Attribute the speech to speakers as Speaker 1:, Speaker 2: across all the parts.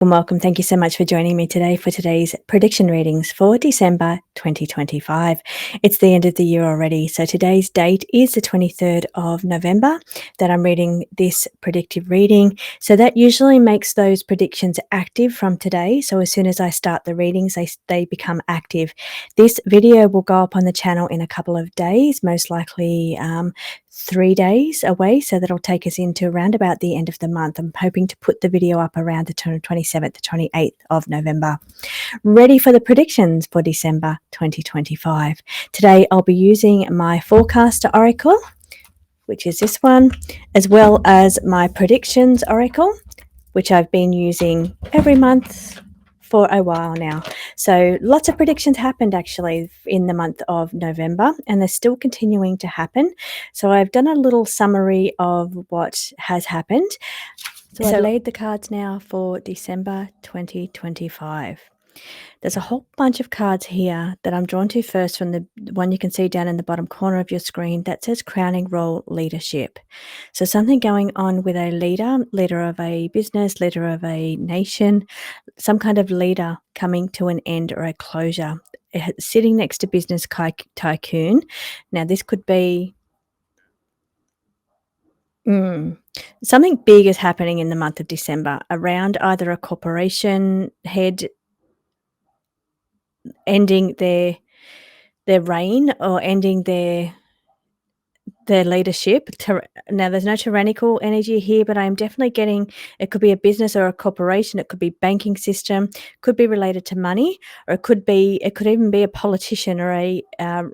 Speaker 1: Well, welcome. Thank you so much for joining me today for today's prediction readings for December 2025. It's the end of the year already, so today's date is the 23rd of November that I'm reading this predictive reading. So that usually makes those predictions active from today. So as soon as I start the readings, they become active. This video will go up on the channel in a couple of days, most likely 3 days away, so that'll take us into around about the end of the month. I'm hoping to put the video up around the 27th to 28th of November. Ready for the predictions for December 2025. Today I'll be using my forecaster oracle, which is this one, as well as my predictions oracle, which I've been using every month for a while now. So lots of predictions happened actually in the month of November, and they're still continuing to happen. So I've done a little summary of what has happened. So I've laid the cards now for December 2025. There's a whole bunch of cards here that I'm drawn to first from the one you can see down in the bottom corner of your screen that says crowning role leadership. So something going on with a leader of a business, leader of a nation, some kind of leader coming to an end or a closure. Sitting next to business tycoon. Now this could be something big is happening in the month of December around either a corporation head ending their reign or ending their leadership. Now, there's no tyrannical energy here, but I'm definitely getting it could be a business or a corporation. It could be banking system, could be related to money, or it could even be a politician or a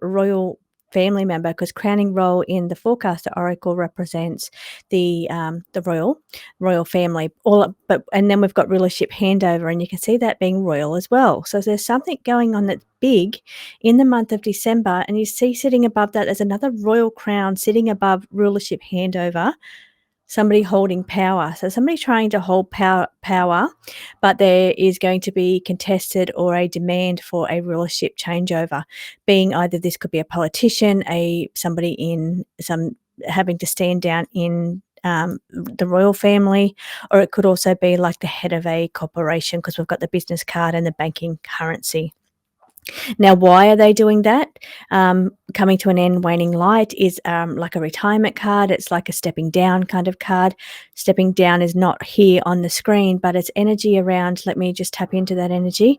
Speaker 1: royal family member, because crowning role in the forecaster oracle represents the royal family. And then we've got rulership handover, and you can see that being royal as well. So there's something going on that's big in the month of December, and you see sitting above that there's another royal crown sitting above rulership handover, somebody holding power. So somebody trying to hold power, but there is going to be contested or a demand for a rulership changeover, being either this could be a politician, somebody in some having to stand down in the royal family, or it could also be like the head of a corporation, because we've got the business card and the banking currency. Now, why are they doing that? Coming to an end, waning light is like a retirement card. It's like a stepping down kind of card. Stepping down is not here on the screen, but it's energy around. Let me just tap into that energy.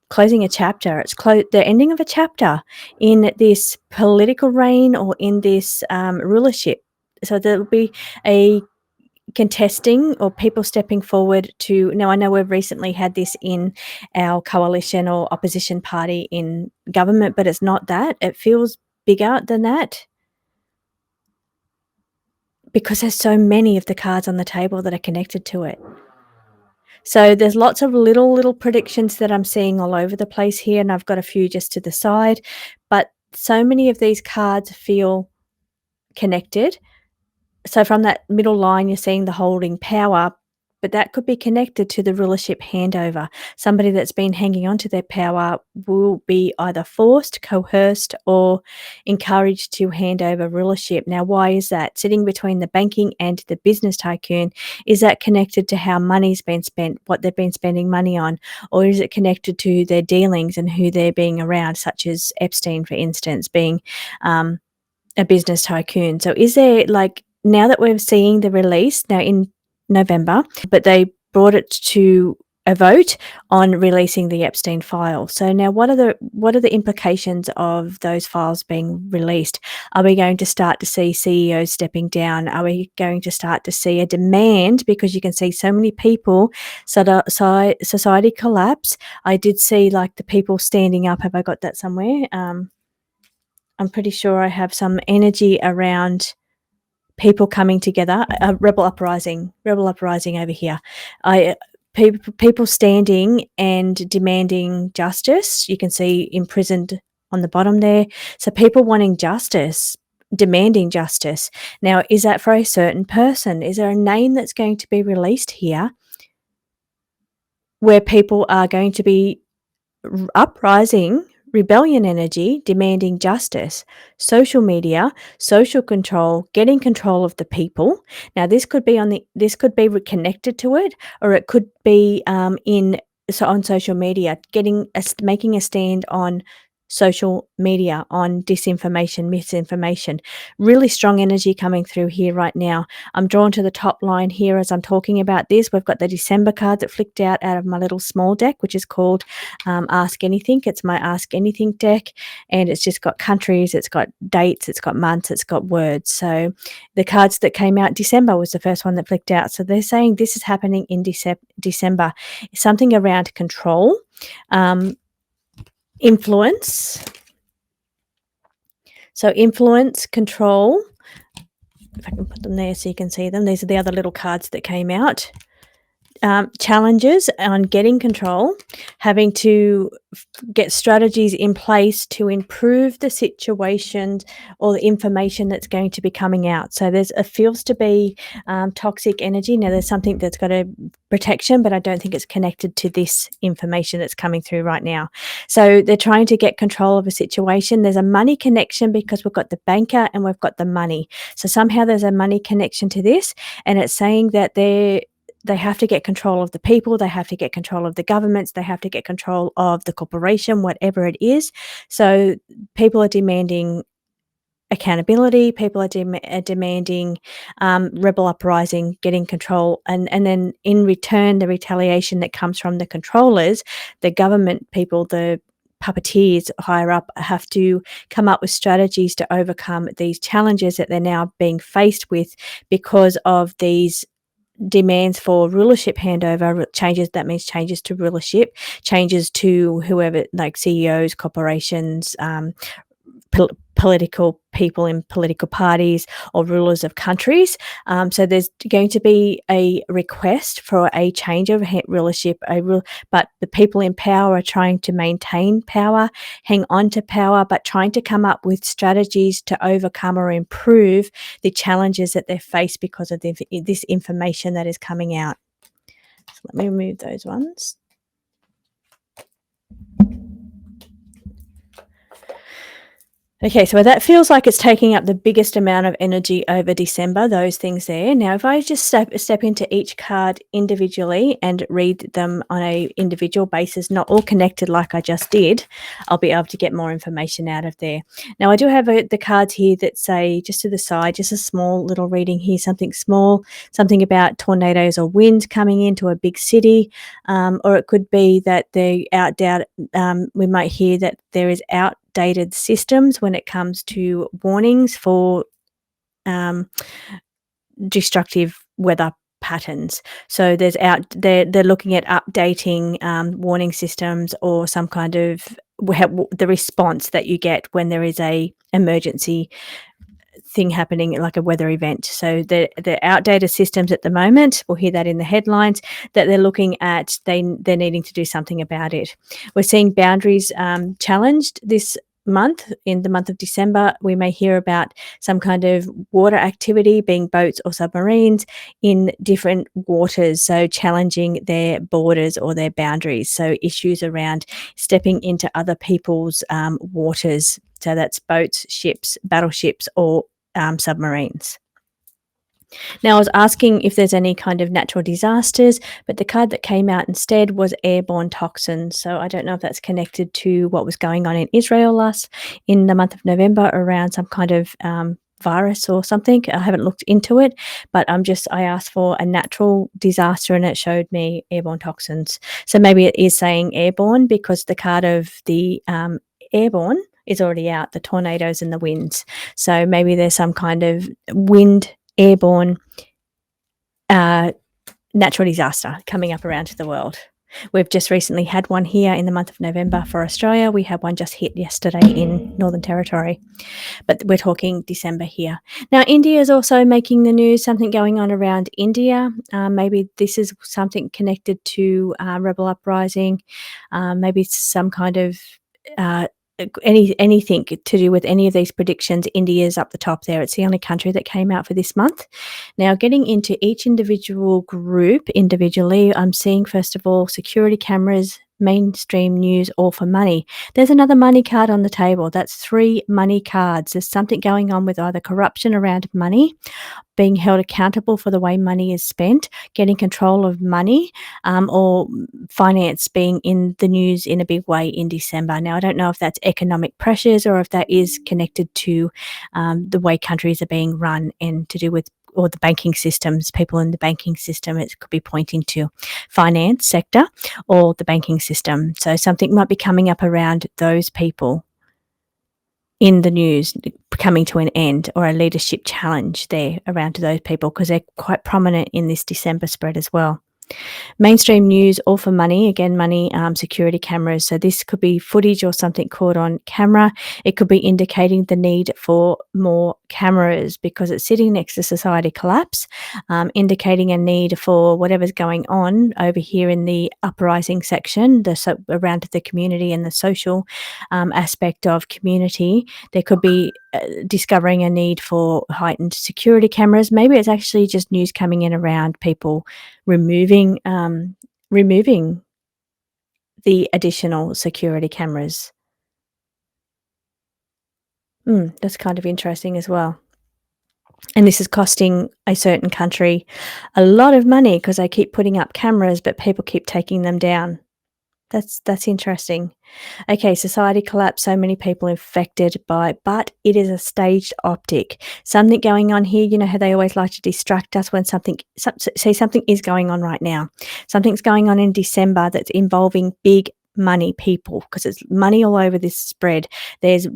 Speaker 1: Closing a chapter. It's the ending of a chapter in this political reign or in this rulership. So there will be a contesting or people stepping forward to. Now, I know we've recently had this in our coalition or opposition party in government, but it's not that. It feels bigger than that, because there's so many of the cards on the table that are connected to it. So there's lots of little predictions that I'm seeing all over the place here, and I've got a few just to the side, but so many of these cards feel connected. So from that middle line, you're seeing the holding power, but that could be connected to the rulership handover. Somebody that's been hanging on to their power will be either forced, coerced, or encouraged to hand over rulership. Now, why is that? Sitting between the banking and the business tycoon, is that connected to how money's been spent, what they've been spending money on, or is it connected to their dealings and who they're being around, such as Epstein, for instance, being a business tycoon? So is there, like, now that we're seeing the release now in November, but they brought it to a vote on releasing the Epstein file. So now what are the implications of those files being released? Are we going to start to see CEOs stepping down? Are we going to start to see a demand, because you can see so many people, society collapse? I did see like the people standing up. Have I got that somewhere? I'm pretty sure I have some energy around people coming together. Rebel uprising over here. People standing and demanding justice. You can see imprisoned on the bottom there. So people wanting justice, demanding justice. Now, is that for a certain person? Is there a name that's going to be released here where people are going to be uprising, rebellion energy, demanding justice, social media, social control, getting control of the people. Now, this could be connected to it, or it could be on social media, making a stand on social media, on disinformation, misinformation. Really strong energy coming through here right now. I'm drawn to the top line here as I'm talking about this. We've got the December card that flicked out of my little small deck, which is called Ask Anything. It's my Ask Anything deck, and it's just got countries, it's got dates, it's got months, it's got words. So the cards that came out, December was the first one that flicked out. So they're saying this is happening in December. Something around control, influence. So influence, control. If I can put them there so you can see them. These are the other little cards that came out. Challenges on getting control, having to get strategies in place to improve the situation or the information that's going to be coming out. So it feels to be toxic energy. Now, there's something that's got a protection, but I don't think it's connected to this information that's coming through right now. So they're trying to get control of a situation. There's a money connection because we've got the banker and we've got the money. So somehow there's a money connection to this, and it's saying that they have to get control of the people, they have to get control of the governments, they have to get control of the corporation, whatever it is. So people are demanding accountability, people are demanding rebel uprising, getting control, and then in return, the retaliation that comes from the controllers, the government people, the puppeteers higher up, have to come up with strategies to overcome these challenges that they're now being faced with because of these demands for rulership handover changes. That means changes to rulership, changes to whoever, like CEOs, corporations, political people in political parties or rulers of countries. So there's going to be a request for a change of rulership, but the people in power are trying to maintain power, hang on to power, but trying to come up with strategies to overcome or improve the challenges that they face because of this information that is coming out. So let me remove those ones. Okay, so that feels like it's taking up the biggest amount of energy over December, those things there. Now, if I just step into each card individually and read them on a individual basis, not all connected like I just did, I'll be able to get more information out of there. Now, I do have the cards here that say, just to the side, just a small little reading here, something small, something about tornadoes or winds coming into a big city, or it could be that we might hear that there is outdated systems when it comes to warnings for destructive weather patterns. So they're looking at updating warning systems or some kind of the response that you get when there is a emergency thing happening, like a weather event. So the outdated systems at the moment, we'll hear that in the headlines, that they're looking at, they're needing to do something about it. We're seeing boundaries challenged this month. In the month of December, we may hear about some kind of water activity, being boats or submarines in different waters, so challenging their borders or their boundaries. So issues around stepping into other people's waters. So that's boats, ships, battleships, or submarines. Now, I was asking if there's any kind of natural disasters, but the card that came out instead was airborne toxins. So I don't know if that's connected to what was going on in Israel in the month of November around some kind of virus or something. I haven't looked into it, but I asked for a natural disaster and it showed me airborne toxins. So maybe it is saying airborne because the card of the airborne is already out, the tornadoes and the winds. So maybe there's some kind of airborne natural disaster coming up around the world. We've just recently had one here in the month of November for Australia. We had one just hit yesterday in Northern Territory, but we're talking December here. Now, India is also making the news, something going on around India. Maybe this is something connected to rebel uprising, maybe some kind of anything to do with any of these predictions. India's up the top there. It's the only country that came out for this month. Now, getting into each individual group individually, I'm seeing, first of all, security cameras Mainstream news, all for money. There's another money card on the table. That's 3 money cards. There's something going on with either corruption around money, being held accountable for the way money is spent, getting control of money, or finance being in the news in a big way in December. Now, I don't know if that's economic pressures or if that is connected to the way countries are being run and to do with or the banking systems, people in the banking system. It could be pointing to finance sector or the banking system. So something might be coming up around those people in the news coming to an end, or a leadership challenge there around to those people because they're quite prominent in this December spread as well. Mainstream news, all for money. Again, money, security cameras. So this could be footage or something caught on camera. It could be indicating the need for more cameras because it's sitting next to society collapse, indicating a need for whatever's going on over here in the uprising section, around the community and the social aspect of community. There could be discovering a need for heightened security cameras. Maybe it's actually just news coming in around people removing the additional security cameras. That's kind of interesting as well. And this is costing a certain country a lot of money because they keep putting up cameras, but people keep taking them down. That's interesting. Okay, society collapse, so many people infected by, but it is a staged optic. Something going on here, you know how they always like to distract us when something is going on right now. Something's going on in December that's involving big money people because it's money all over this spread. There's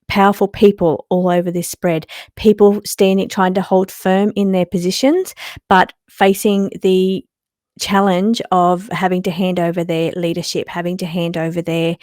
Speaker 1: powerful people all over this spread. People standing, trying to hold firm in their positions, but facing the challenge of having to hand over their leadership, having to hand over their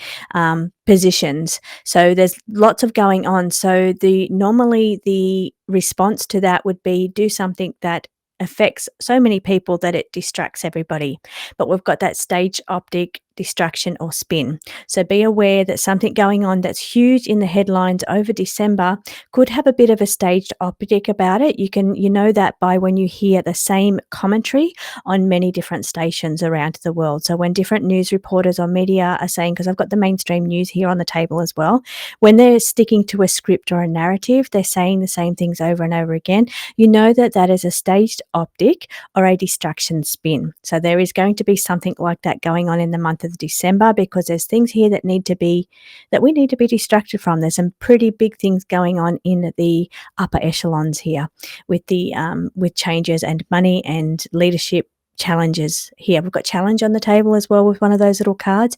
Speaker 1: positions. So there's lots of going on. So normally the response to that would be do something that affects so many people that it distracts everybody. But we've got that stage optic distraction or spin. So be aware that something going on that's huge in the headlines over December could have a bit of a staged optic about it. You know that by when you hear the same commentary on many different stations around the world. So when different news reporters or media are saying, because I've got the mainstream news here on the table as well, when they're sticking to a script or a narrative, they're saying the same things over and over again. You know that that is a staged optic or a distraction spin. So there is going to be something like that going on in the month of December because there's things here that we need to be distracted from. There's some pretty big things going on in the upper echelons here with with changes and money and leadership challenges here. We've got challenge on the table as well with one of those little cards.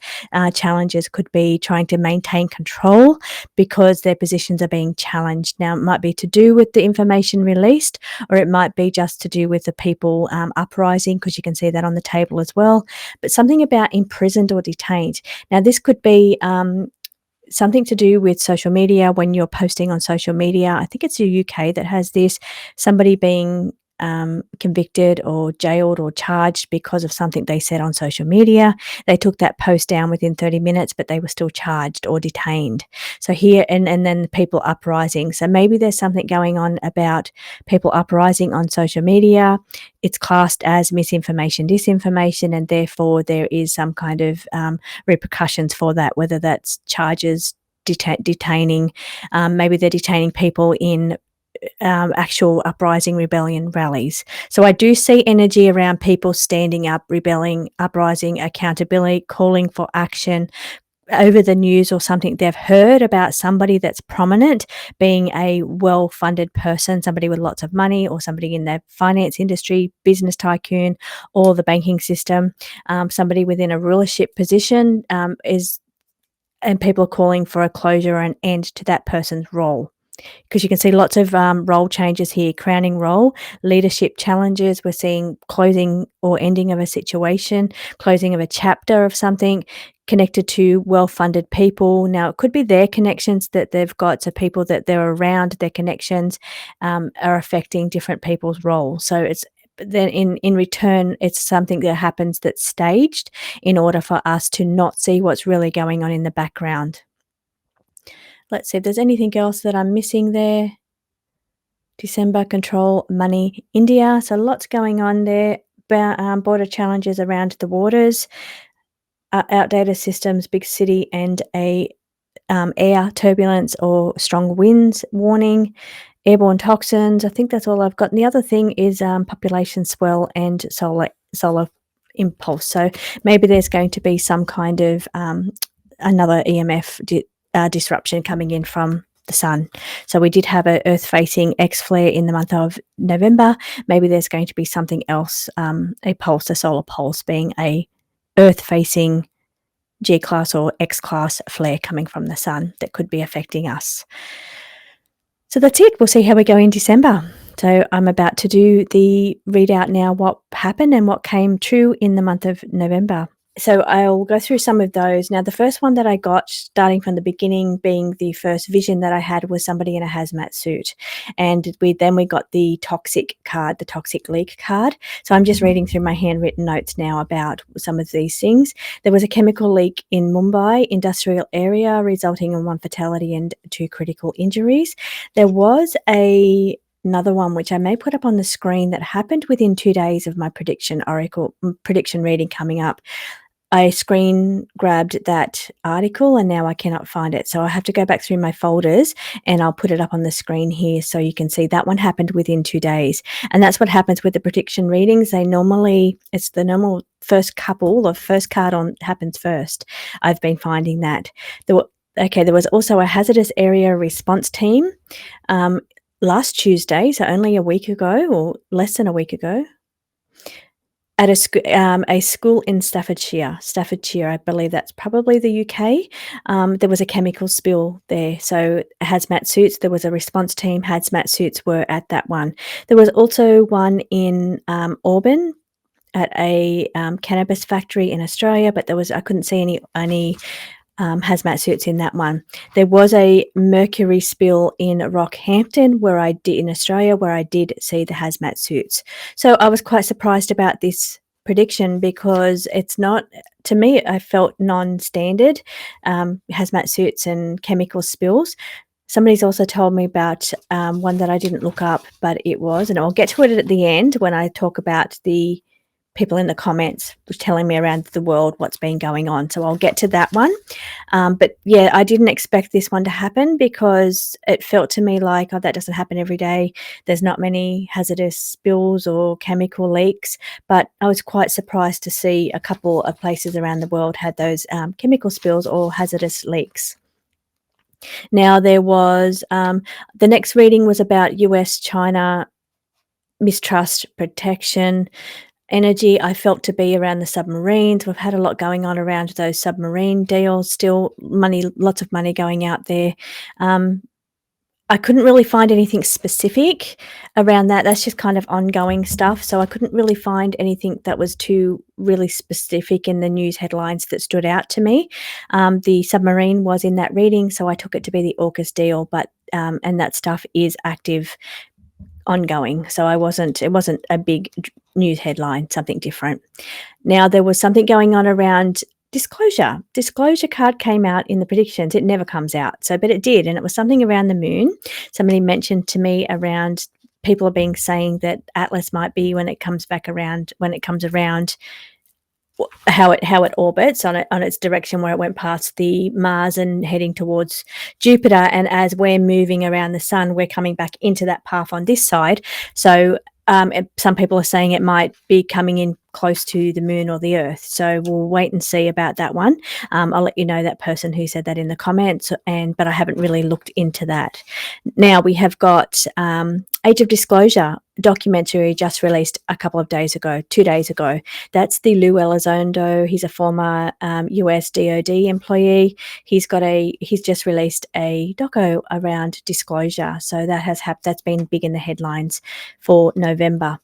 Speaker 1: Challenges could be trying to maintain control because their positions are being challenged. Now, it might be to do with the information released, or it might be just to do with the people uprising, because you can see that on the table as well. But something about imprisoned or detained. Now, this could be something to do with social media. When you're posting on social media, I think it's the UK that has this, somebody being convicted or jailed or charged because of something they said on social media. They took that post down within 30 minutes, but they were still charged or detained. So here, and then people uprising. So maybe there's something going on about people uprising on social media. It's classed as misinformation, disinformation, and therefore there is some kind of repercussions for that, whether that's charges, detaining, maybe they're detaining people in actual uprising, rebellion rallies. So I do see energy around people standing up, rebelling, uprising, accountability, calling for action over the news or something they've heard about somebody that's prominent, being a well-funded person, somebody with lots of money, or somebody in the finance industry, business tycoon, or the banking system, somebody within a rulership position and people are calling for a closure or an end to that person's role. Because you can see lots of role changes here, crowning role, leadership challenges. We're seeing closing or ending of a situation, closing of a chapter of something connected to well-funded people. Now, it could be their connections that they've got, so people that they're around, their connections are affecting different people's roles. So it's then in return, it's something that happens that's staged in order for us to not see what's really going on in the background. Let's see if there's anything else that I'm missing there. December, control, money, India. So lots going on there. Border challenges around the waters. outdated systems, big city, and a air turbulence or strong winds warning, airborne toxins. I think that's all I've got. And the other thing is population swell and solar impulse. So maybe there's going to be some kind of another EMF disruption coming in from the sun. So we did have a Earth facing X flare in the month of November. Maybe there's going to be something else, a pulse, a solar pulse, being a Earth facing G-class or X-class flare coming from the sun that could be affecting us. So that's it. We'll see how we go in December. So I'm about to do the readout now, what happened and what came true in the month of November. So I'll go through some of those. Now, the first one that I got, starting from the beginning, being the first vision that I had, was somebody in a hazmat suit. And we got the toxic card, the toxic leak card. So I'm just reading through my handwritten notes now about some of these things. There was a chemical leak in Mumbai industrial area, resulting in 1 fatality and 2 critical injuries. There was another one, which I may put up on the screen, that happened within 2 days of my prediction reading coming up. I screen grabbed that article and now I cannot find it. So I have to go back through my folders and I'll put it up on the screen here so you can see that one happened within 2 days. And that's what happens with the prediction readings. It's the normal first couple, the first card on happens first. I've been finding that. There was also a hazardous area response team last Tuesday, so only a week ago or less than a week ago, at a school in Staffordshire, I believe that's probably the UK. There was a chemical spill there. So hazmat suits, there was a response team, hazmat suits were at that one. There was also one in Auburn at a cannabis factory in Australia, but I couldn't see any hazmat suits in that one. There was a mercury spill in Rockhampton in Australia where I did see the hazmat suits. So I was quite surprised about this prediction because it's not, to me, I felt non-standard, hazmat suits and chemical spills. Somebody's also told me about one that I didn't look up, but it was, and I'll get to it at the end when I talk about the people in the comments telling me around the world what's been going on. So I'll get to that one. But yeah, I didn't expect this one to happen because it felt to me like, that doesn't happen every day. There's not many hazardous spills or chemical leaks, but I was quite surprised to see a couple of places around the world had those chemical spills or hazardous leaks. Now there was, the next reading was about US-China mistrust protection. Energy I felt to be around the submarines. We've had a lot going on around those submarine deals, still lots of money going out there. I couldn't really find anything specific around that. That's just kind of ongoing stuff. So I couldn't really find anything that was too really specific in the news headlines that stood out to me. The submarine was in that reading, so I took it to be the AUKUS deal, but and that stuff is active, ongoing. So it wasn't a big news headline, something different. Now there was something going on around disclosure. Disclosure card came out in the predictions. It never comes out. But it did. And it was something around the moon. Somebody mentioned to me around, people are being saying that Atlas might be, when it comes around, how it orbits on its direction, where it went past the Mars and heading towards Jupiter, and as we're moving around the sun, we're coming back into that path on this side. So some people are saying it might be coming in close to the moon or the Earth. So we'll wait and see about that one. I'll let you know that person who said that in the comments, but I haven't really looked into that. Now we have got Age of Disclosure documentary just released a couple of days ago, 2 days ago. That's the Lou Elizondo. He's a former US DOD employee. He's just released a doco around disclosure. So that's been big in the headlines for November.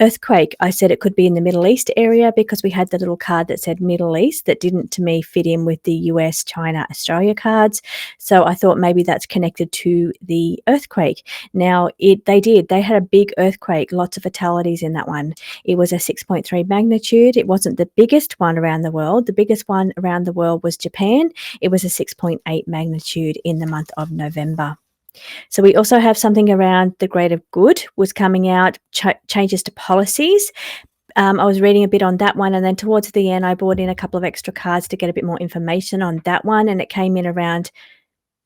Speaker 1: Earthquake, I said it could be in the Middle East area because we had the little card that said Middle East that didn't, to me, fit in with the US, China, Australia cards. So I thought maybe that's connected to the earthquake. Now, they had a big earthquake, lots of fatalities in that one. It was a 6.3 magnitude. It wasn't the biggest one around the world. The biggest one around the world was Japan. It was a 6.8 magnitude in the month of November. So we also have something around the greater good was coming out, changes to policies. I was reading a bit on that one, and then towards the end, I brought in a couple of extra cards to get a bit more information on that one, and it came in around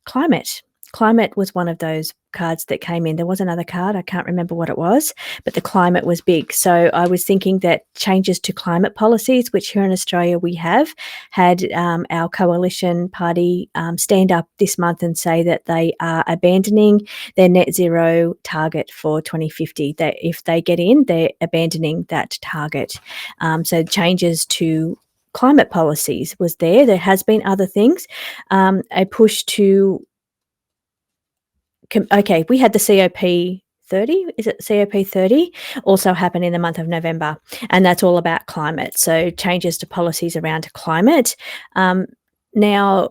Speaker 1: climate. Climate was one of those cards that came in. There was another card, I can't remember what it was, but the climate was big. So I was thinking that changes to climate policies, which here in Australia we have had our coalition party stand up this month and say that they are abandoning their net zero target for 2050. That if they get in, they're abandoning that target. So changes to climate policies was there. There has been other things. A push to okay, we had the COP 30, is it COP 30? Also happened in the month of November, and that's all about climate. So changes to policies around climate. Now,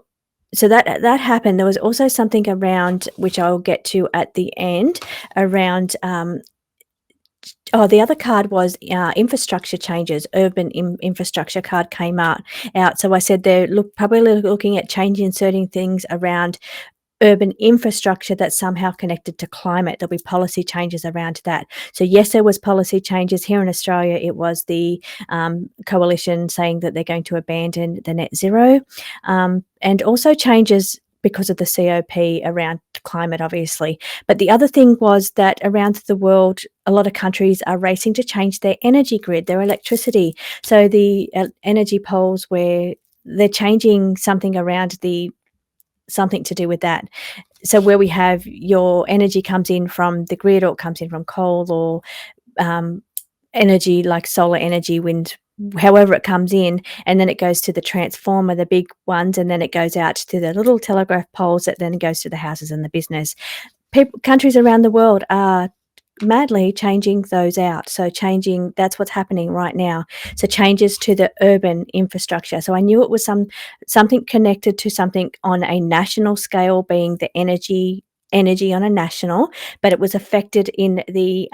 Speaker 1: so that happened. There was also something around, which I'll get to at the end, around the other card was infrastructure changes. Urban infrastructure card came out. So I said they're probably looking at changing certain things around urban infrastructure that's somehow connected to climate. There'll be policy changes around that. So yes, there was policy changes here in Australia. It was the coalition saying that they're going to abandon the net zero, and also changes because of the COP around climate, obviously. But the other thing was that around the world, a lot of countries are racing to change their energy grid, their electricity. So the energy poles where they're changing something around something to do with that. So where we have your energy comes in from the grid, or it comes in from coal, or energy like solar energy, wind, however it comes in, and then it goes to the transformer, the big ones, and then it goes out to the little telegraph poles that then goes to the houses and the business. Countries around the world are madly changing those out. So that's what's happening right now. So changes to the urban infrastructure. So I knew it was something connected to something on a national scale, being the energy on a national, but it was affected in the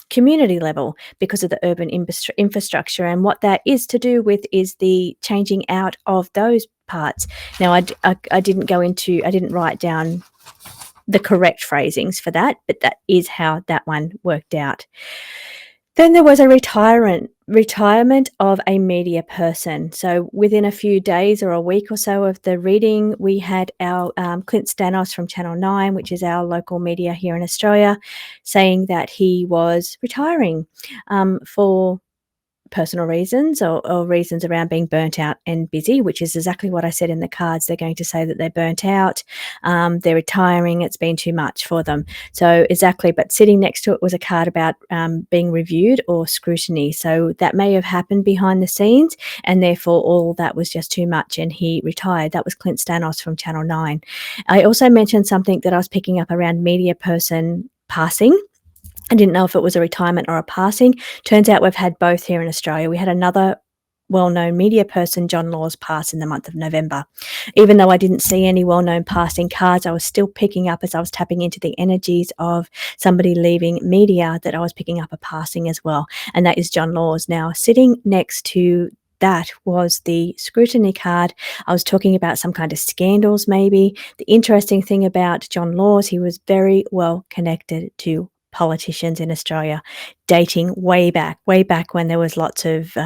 Speaker 1: community level because of the urban infrastructure. And what that is to do with is the changing out of those parts. Now, I didn't write down the correct phrasings for that, but that is how that one worked out. Then there was a retirement of a media person. So within a few days or a week or so of the reading, we had our Clint Stanos from Channel 9, which is our local media here in Australia, saying that he was retiring for personal reasons, or reasons around being burnt out and busy, which is exactly what I said in the cards. They're going to say that they're burnt out, they're retiring, it's been too much for them. So exactly, but sitting next to it was a card about being reviewed or scrutiny. So that may have happened behind the scenes, and therefore all that was just too much and he retired. That was Clint Stanos from Channel 9. I also mentioned something that I was picking up around media person passing. I didn't know if it was a retirement or a passing. Turns out we've had both here in Australia. We had another well-known media person, John Laws, pass in the month of November. Even though I didn't see any well-known passing cards, I was still picking up, as I was tapping into the energies of somebody leaving media, that I was picking up a passing as well. And that is John Laws. Now, sitting next to that was the scrutiny card. I was talking about some kind of scandals, maybe. The interesting thing about John Laws, he was very well connected to politicians in Australia, dating way back when there was lots of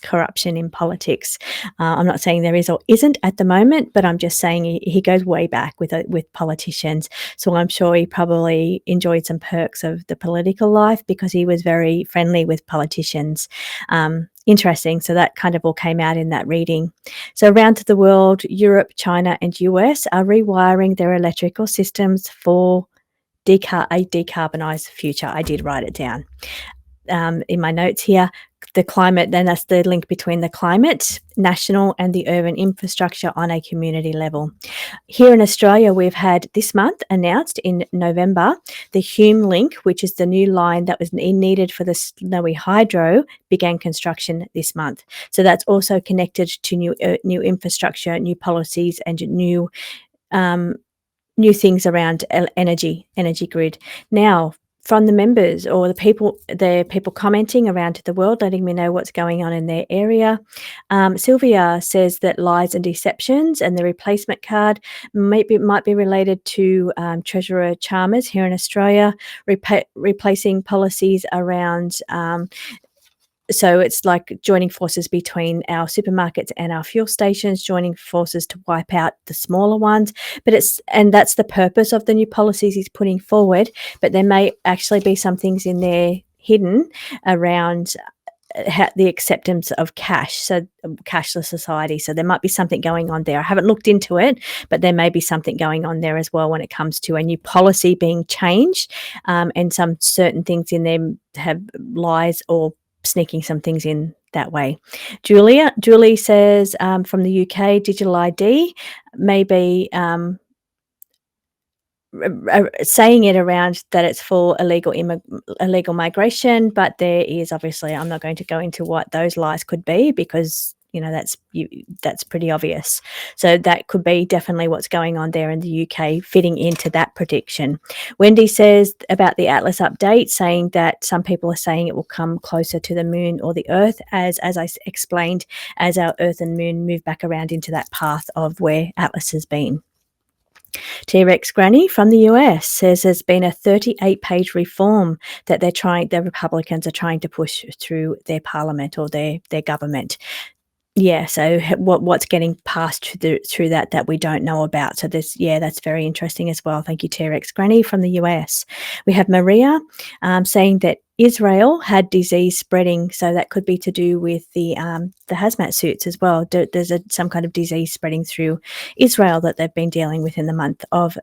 Speaker 1: corruption in politics. I'm not saying there is or isn't at the moment, but I'm just saying he goes way back with politicians. So I'm sure he probably enjoyed some perks of the political life because he was very friendly with politicians. Interesting. So that kind of all came out in that reading. So around the world, Europe, China, and US are rewiring their electrical systems for a decarbonised future. I did write it down in my notes here. The climate, then that's the link between the climate, national, and the urban infrastructure on a community level. Here in Australia, we've had this month announced in November, the Hume Link, which is the new line that was needed for the Snowy Hydro, began construction this month. So that's also connected to new infrastructure, new policies, and new things around energy grid. Now, from the members or the people commenting around the world, letting me know what's going on in their area. Sylvia says that lies and deceptions and the replacement card might be related to Treasurer Chalmers here in Australia, replacing policies around So it's like joining forces between our supermarkets and our fuel stations, joining forces to wipe out the smaller ones. And that's the purpose of the new policies he's putting forward. But there may actually be some things in there hidden around the acceptance of cash, so cashless society. So there might be something going on there. I haven't looked into it, but there may be something going on there as well when it comes to a new policy being changed, and some certain things in there have lies or sneaking some things in that way. Julie says from the UK, digital ID may be saying it around that it's for illegal migration, but there is obviously, I'm not going to go into what those lies could be because that's pretty obvious. So that could be definitely what's going on there in the UK, fitting into that prediction. Wendy says about the Atlas update, saying that some people are saying it will come closer to the moon or the Earth, as I explained, as our Earth and Moon move back around into that path of where Atlas has been. T-Rex Granny from the US says there's been a 38-page reform that the Republicans are trying to push through their parliament or their government. Yeah, so what's getting passed through that we don't know about. So that's very interesting as well. Thank you, T-Rex Granny from the US. We have Maria saying that Israel had disease spreading, so that could be to do with the hazmat suits as well. There's some kind of disease spreading through Israel that they've been dealing with in the month of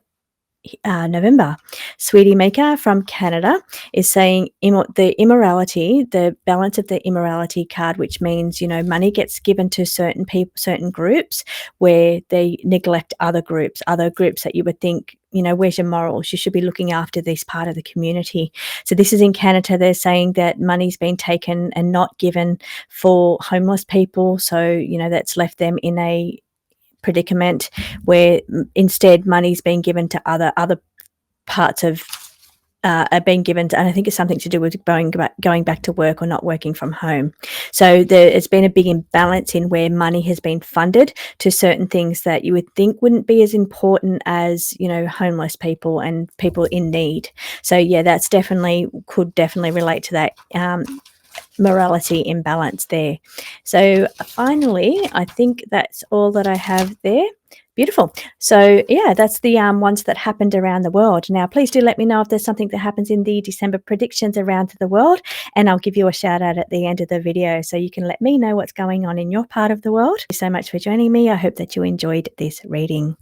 Speaker 1: November. Sweetie Maker from Canada is saying the balance of the immorality card, which means, money gets given to certain people, certain groups where they neglect other groups that you would think, where's your morals? You should be looking after this part of the community. So this is in Canada. They're saying that money's been taken and not given for homeless people. So, that's left them in a predicament where instead money's being given to other parts of are being given to, and I think it's something to do with going back to work or not working from home. So it's been a big imbalance in where money has been funded to certain things that you would think wouldn't be as important as, homeless people and people in need. So yeah, could definitely relate to that morality imbalance there. So finally, I think that's all that I have there. Beautiful. So yeah, that's the ones that happened around the world. Now, please do let me know if there's something that happens in the December predictions around the world, and I'll give you a shout out at the end of the video so you can let me know what's going on in your part of the world. Thank you so much for joining me. I hope that you enjoyed this reading.